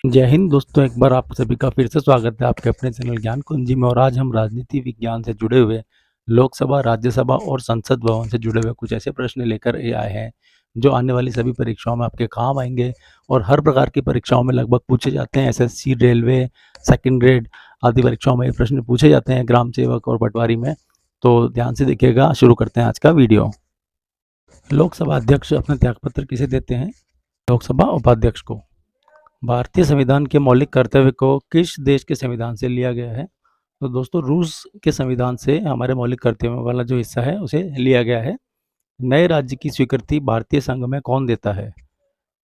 जय हिंद दोस्तों, एक बार आप सभी का फिर से स्वागत है आपके अपने चैनल ज्ञान कुंजी में। और आज हम राजनीति विज्ञान से जुड़े हुए लोकसभा, राज्यसभा और संसद भवन से जुड़े हुए कुछ ऐसे प्रश्न लेकर आए हैं जो आने वाली सभी परीक्षाओं में आपके काम आएंगे और हर प्रकार की परीक्षाओं में लगभग पूछे जाते हैं। एसएससी, रेलवे, सेकंड ग्रेड आदि परीक्षाओं में ये प्रश्न पूछे जाते हैं, ग्राम सेवक और पटवारी में। तो ध्यान से देखिएगा। शुरू करते हैं आज का वीडियो। लोकसभा अध्यक्ष अपना त्यागपत्र किसे देते हैं? लोकसभा उपाध्यक्ष को। भारतीय संविधान के मौलिक कर्तव्य को किस देश के संविधान से लिया गया है? तो दोस्तों, रूस के संविधान से हमारे मौलिक कर्तव्यों वाला जो हिस्सा है उसे लिया गया है। नए राज्य की स्वीकृति भारतीय संघ में कौन देता है?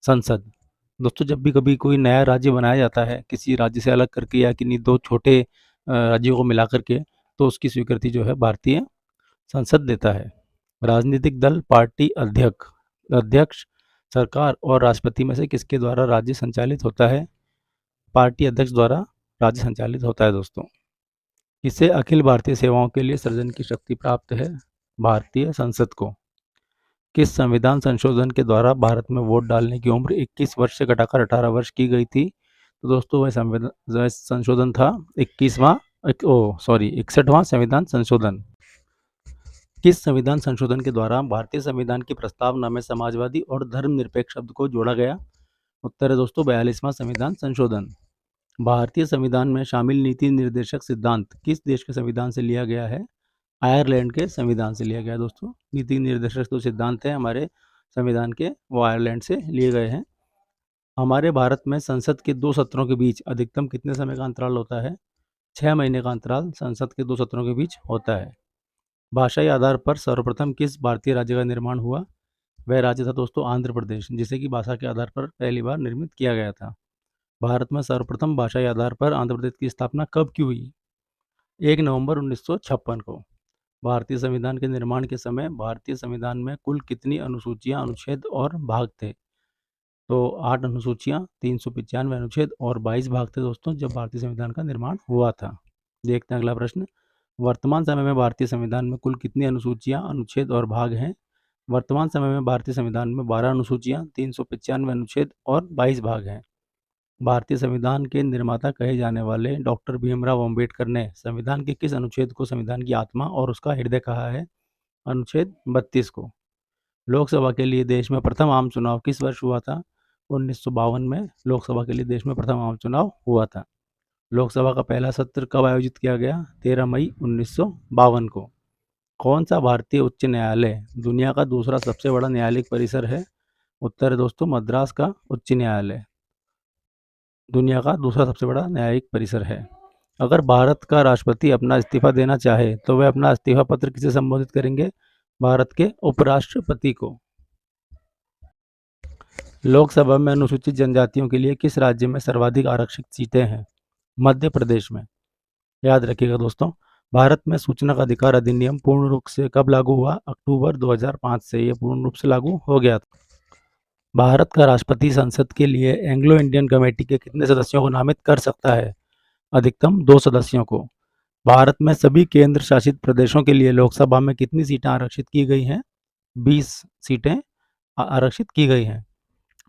संसद। दोस्तों, जब भी कभी कोई नया राज्य बनाया जाता है किसी राज्य से अलग करके या किन्हीं दो छोटे राज्यों को मिला करके, तो उसकी स्वीकृति जो है भारतीय संसद देता है। राजनीतिक दल, पार्टी अध्यक्ष, सरकार और राष्ट्रपति में से किसके द्वारा राज्य संचालित होता है? पार्टी अध्यक्ष द्वारा राज्य संचालित होता है दोस्तों। किसे अखिल भारतीय सेवाओं के लिए सृजन की शक्ति प्राप्त है? भारतीय संसद को। किस संविधान संशोधन के द्वारा भारत में वोट डालने की उम्र 21 वर्ष से घटाकर 18 वर्ष की गई थी? तो दोस्तों, वह संशोधन था 61वां संविधान संशोधन। किस संविधान संशोधन के द्वारा भारतीय संविधान की प्रस्तावना में समाजवादी और धर्मनिरपेक्ष शब्द को जोड़ा गया? उत्तर है दोस्तों 42वां संविधान संशोधन। भारतीय संविधान में शामिल नीति निर्देशक सिद्धांत किस देश के संविधान से लिया गया है? आयरलैंड के संविधान से लिया गया है दोस्तों। नीति निर्देशक जो सिद्धांत हैं हमारे संविधान के, वो आयरलैंड से लिए गए हैं। हमारे भारत में संसद के दो सत्रों के बीच अधिकतम कितने समय का अंतराल होता है? 6 महीने का अंतराल संसद के दो सत्रों के बीच होता है। भाषाई आधार पर सर्वप्रथम किस भारतीय राज्य का निर्माण हुआ? वह राज्य था दोस्तों आंध्र प्रदेश, जिसे कि भाषा के आधार पर पहली बार निर्मित किया गया था। भारत में सर्वप्रथम भाषाई आधार पर आंध्र प्रदेश की स्थापना कब की हुई? 1 नवंबर 1956 को। भारतीय संविधान के निर्माण के समय भारतीय संविधान में कुल कितनी अनुसूचियां, अनुच्छेद और भाग थे? तो 8 अनुसूचियां, 395 अनुच्छेद और 22 भाग थे दोस्तों जब भारतीय संविधान का निर्माण हुआ था। देखते हैं अगला प्रश्न। वर्तमान समय में भारतीय संविधान में कुल कितनी अनुसूचियां, अनुच्छेद और भाग हैं? वर्तमान समय में भारतीय संविधान में 12 अनुसूचियां, 395 अनुच्छेद और 22 भाग हैं। भारतीय संविधान के निर्माता कहे जाने वाले डॉक्टर भीमराव अंबेडकर ने संविधान के किस अनुच्छेद को संविधान की आत्मा और उसका हृदय कहा है? अनुच्छेद 32 को। लोकसभा के लिए देश में प्रथम आम चुनाव किस वर्ष हुआ था? 1952 में लोकसभा के लिए देश में प्रथम आम चुनाव हुआ था। लोकसभा का पहला सत्र कब आयोजित किया गया? 13 मई 1952 को। कौन सा भारतीय उच्च न्यायालय दुनिया का दूसरा सबसे बड़ा न्यायालयिक परिसर है? उत्तर है दोस्तों मद्रास का उच्च न्यायालय दुनिया का दूसरा सबसे बड़ा न्यायिक परिसर है। अगर भारत का राष्ट्रपति अपना इस्तीफा देना चाहे तो वह अपना इस्तीफा पत्र किसे संबोधित करेंगे? भारत के उपराष्ट्रपति को। लोकसभा में अनुसूचित जनजातियों के लिए किस राज्य में सर्वाधिक आरक्षित सीटें हैं? मध्य प्रदेश में। याद रखिएगा दोस्तों, भारत में सूचना का अधिकार अधिनियम पूर्ण रूप से कब लागू हुआ? अक्टूबर 2005 से ये पूर्ण रूप से लागू हो गया था। भारत का राष्ट्रपति संसद के लिए एंग्लो इंडियन कमेटी के कितने सदस्यों को नामित कर सकता है? अधिकतम 2 सदस्यों को। भारत में सभी केंद्र शासित प्रदेशों के लिए लोकसभा में कितनी सीटें आरक्षित की गई हैं? 20 सीटें आरक्षित की गई हैं।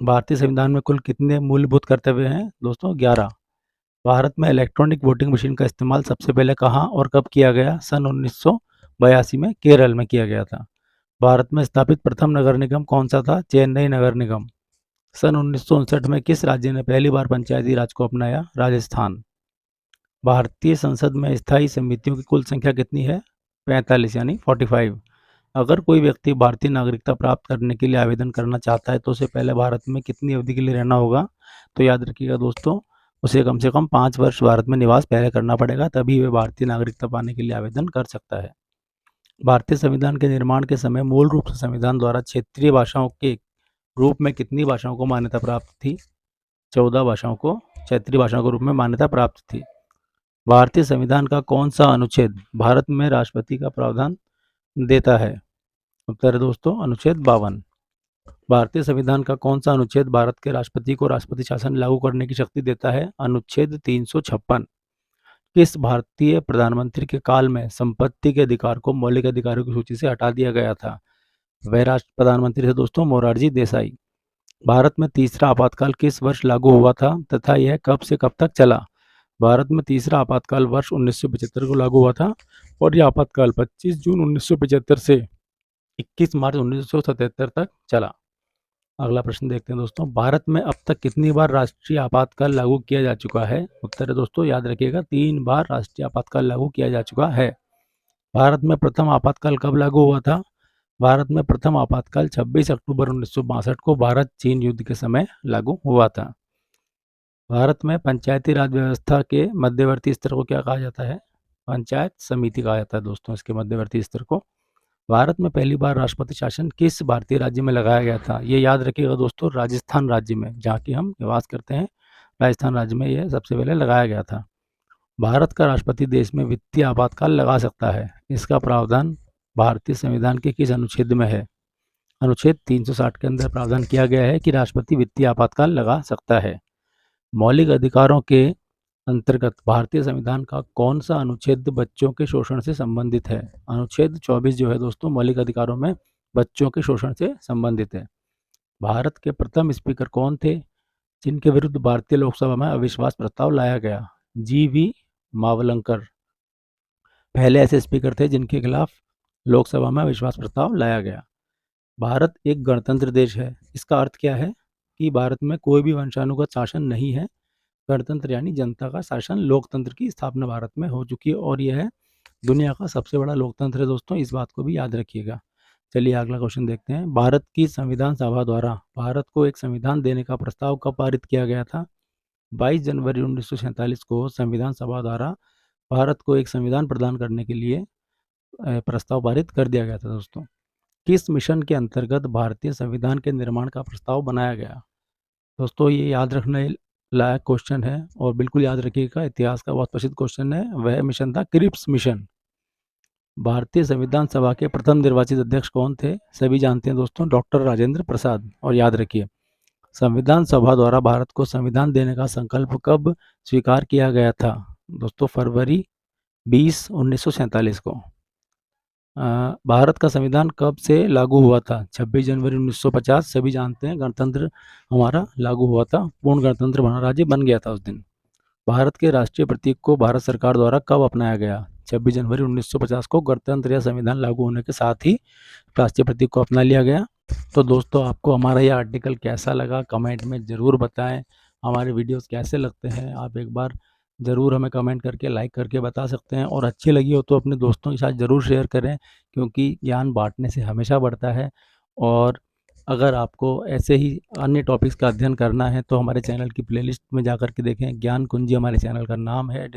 भारतीय संविधान में कुल कितने मूलभूत कर्तव्य हैं? दोस्तों 11। भारत में इलेक्ट्रॉनिक वोटिंग मशीन का इस्तेमाल सबसे पहले कहाँ और कब किया गया? सन 1982 में केरल में किया गया था। भारत में स्थापित प्रथम नगर निगम कौन सा था? चेन्नई नगर निगम। सन 1959 में किस राज्य ने पहली बार पंचायती राज को अपनाया? राजस्थान। भारतीय संसद में स्थायी समितियों की कुल संख्या कितनी है? 45 यानी 45। अगर कोई व्यक्ति भारतीय नागरिकता प्राप्त करने के लिए आवेदन करना चाहता है तो उसे पहले भारत में कितनी अवधि के लिए रहना होगा? तो याद रखिएगा दोस्तों, उसे कम से कम 5 वर्ष भारत में निवास पहले करना पड़ेगा, तभी वह भारतीय नागरिकता पाने के लिए आवेदन कर सकता है। भारतीय संविधान के निर्माण के समय मूल रूप से संविधान द्वारा क्षेत्रीय भाषाओं के रूप में कितनी भाषाओं को मान्यता प्राप्त थी? 14 भाषाओं को क्षेत्रीय भाषाओं के रूप में मान्यता प्राप्त थी। भारतीय संविधान का कौन सा अनुच्छेद भारत में राष्ट्रपति का प्रावधान देता है? उत्तर है दोस्तों अनुच्छेद 52। भारतीय संविधान का कौन सा अनुच्छेद भारत के राष्ट्रपति को राष्ट्रपति शासन लागू करने की शक्ति देता है? अनुच्छेद 356। किस भारतीय प्रधानमंत्री के काल में संपत्ति के अधिकार को मौलिक अधिकारों की सूची से हटा दिया गया था? वह राष्ट्र प्रधानमंत्री थे दोस्तों मोरारजी देसाई। भारत में तीसरा आपातकाल किस वर्ष लागू हुआ था तथा यह कब से कब तक चला? भारत में तीसरा आपातकाल वर्ष 1975 को लागू हुआ था और यह आपातकाल 25 जून 1975 से 21 मार्च 1977 तक चला। अगला प्रश्न देखते हैं दोस्तों, भारत में अब तक कितनी बार राष्ट्रीय आपातकाल लागू किया जा चुका है? उत्तर है दोस्तों, याद रखिएगा, 3 बार राष्ट्रीय आपातकाल लागू किया जा चुका है। भारत में प्रथम आपातकाल कब लागू हुआ था? भारत में प्रथम आपातकाल 26 अक्टूबर 1962 को भारत चीन युद्ध के समय लागू हुआ था। भारत में पंचायती राज व्यवस्था के मध्यवर्ती स्तर को क्या कहा जाता है? पंचायत समिति कहा जाता है दोस्तों इसके मध्यवर्ती स्तर को। भारत में पहली बार राष्ट्रपति शासन किस भारतीय राज्य में लगाया गया था? ये याद रखिएगा दोस्तों, राजस्थान राज्य में, जहाँ की हम निवास करते हैं, राजस्थान राज्य में यह सबसे पहले लगाया गया था। भारत का राष्ट्रपति देश में वित्तीय आपातकाल लगा सकता है, इसका प्रावधान भारतीय संविधान के किस अनुच्छेद में है? अनुच्छेद 360 के अंदर प्रावधान किया गया है कि राष्ट्रपति वित्तीय आपातकाल लगा सकता है। मौलिक अधिकारों के अंतर्गत भारतीय संविधान का कौन सा अनुच्छेद बच्चों के शोषण से संबंधित है? अनुच्छेद 24 जो है दोस्तों, मौलिक अधिकारों में बच्चों के शोषण से संबंधित है। भारत के प्रथम स्पीकर कौन थे जिनके विरुद्ध भारतीय लोकसभा में अविश्वास प्रस्ताव लाया गया? जी.वी. मावलंकर पहले ऐसे स्पीकर थे जिनके खिलाफ लोकसभा में अविश्वास प्रस्ताव लाया गया। भारत एक गणतंत्र देश है, इसका अर्थ क्या है? कि भारत में कोई भी वंशानुगत शासन नहीं है। गणतंत्र यानी जनता का शासन, लोकतंत्र की स्थापना भारत में हो चुकी है और यह दुनिया का सबसे बड़ा लोकतंत्र है दोस्तों, इस बात को भी याद रखिएगा। चलिए अगला क्वेश्चन देखते हैं, भारत की संविधान सभा द्वारा भारत को एक संविधान देने का प्रस्ताव कब पारित किया गया था? 22 जनवरी 1947 को संविधान सभा द्वारा भारत को एक संविधान प्रदान करने के लिए प्रस्ताव पारित कर दिया गया था दोस्तों। किस मिशन के अंतर्गत भारतीय संविधान के निर्माण का प्रस्ताव बनाया गया? दोस्तों ये याद रखने लायक क्वेश्चन है और बिल्कुल याद रखिएगा, इतिहास का बहुत प्रसिद्ध क्वेश्चन है। वह मिशन था क्रिप्स मिशन। भारतीय संविधान सभा के प्रथम निर्वाचित अध्यक्ष कौन थे? सभी जानते हैं दोस्तों, डॉक्टर राजेंद्र प्रसाद। और याद रखिए, संविधान सभा द्वारा भारत को संविधान देने का संकल्प कब स्वीकार किया गया था? दोस्तों फरवरी 20 1947 को। भारत का संविधान कब से लागू हुआ था? 26 जनवरी 1950। सभी जानते हैं, गणतंत्र हमारा लागू हुआ था, पूर्ण गणतंत्र बना, राज्य बन गया था उस दिन। भारत के राष्ट्रीय प्रतीक को भारत सरकार द्वारा कब अपनाया गया? 26 जनवरी 1950 को गणतंत्र या संविधान लागू होने के साथ ही राष्ट्रीय प्रतीक को अपना लिया गया। तो दोस्तों आपको हमारा यह आर्टिकल कैसा लगा कमेंट में ज़रूर बताएं। हमारे वीडियोस कैसे लगते हैं आप एक बार ज़रूर हमें कमेंट करके, लाइक करके बता सकते हैं, और अच्छी लगी हो तो अपने दोस्तों के साथ ज़रूर शेयर करें, क्योंकि ज्ञान बांटने से हमेशा बढ़ता है। और अगर आपको ऐसे ही अन्य टॉपिक्स का अध्ययन करना है तो हमारे चैनल की प्लेलिस्ट में जाकर के देखें, ज्ञान कुंजी हमारे चैनल का नाम है।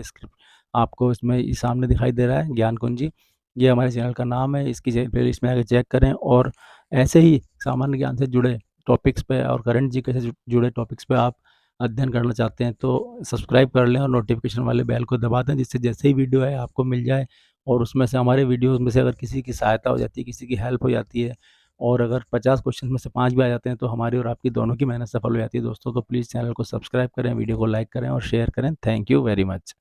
आपको इसमें सामने दिखाई दे रहा है ज्ञान कुंजी, ये हमारे चैनल का नाम है। इसकी प्लेलिस्ट में आकर चेक करें, और ऐसे ही सामान्य ज्ञान से जुड़े टॉपिक्स पे और करंट जीके से जुड़े टॉपिक्स पे आप अध्ययन करना चाहते हैं तो सब्सक्राइब कर लें और नोटिफिकेशन वाले बेल को दबा दें, जिससे जैसे ही वीडियो है आपको मिल जाए। और उसमें से, हमारे वीडियोस में से अगर किसी की सहायता हो जाती है, किसी की हेल्प हो जाती है, और अगर 50 क्वेश्चन में से 5 भी आ जाते हैं तो हमारी और आपकी दोनों की मेहनत सफल हो जाती है दोस्तों। तो प्लीज़ चैनल को सब्सक्राइब करें, वीडियो को लाइक करें और शेयर करें। Thank you very much.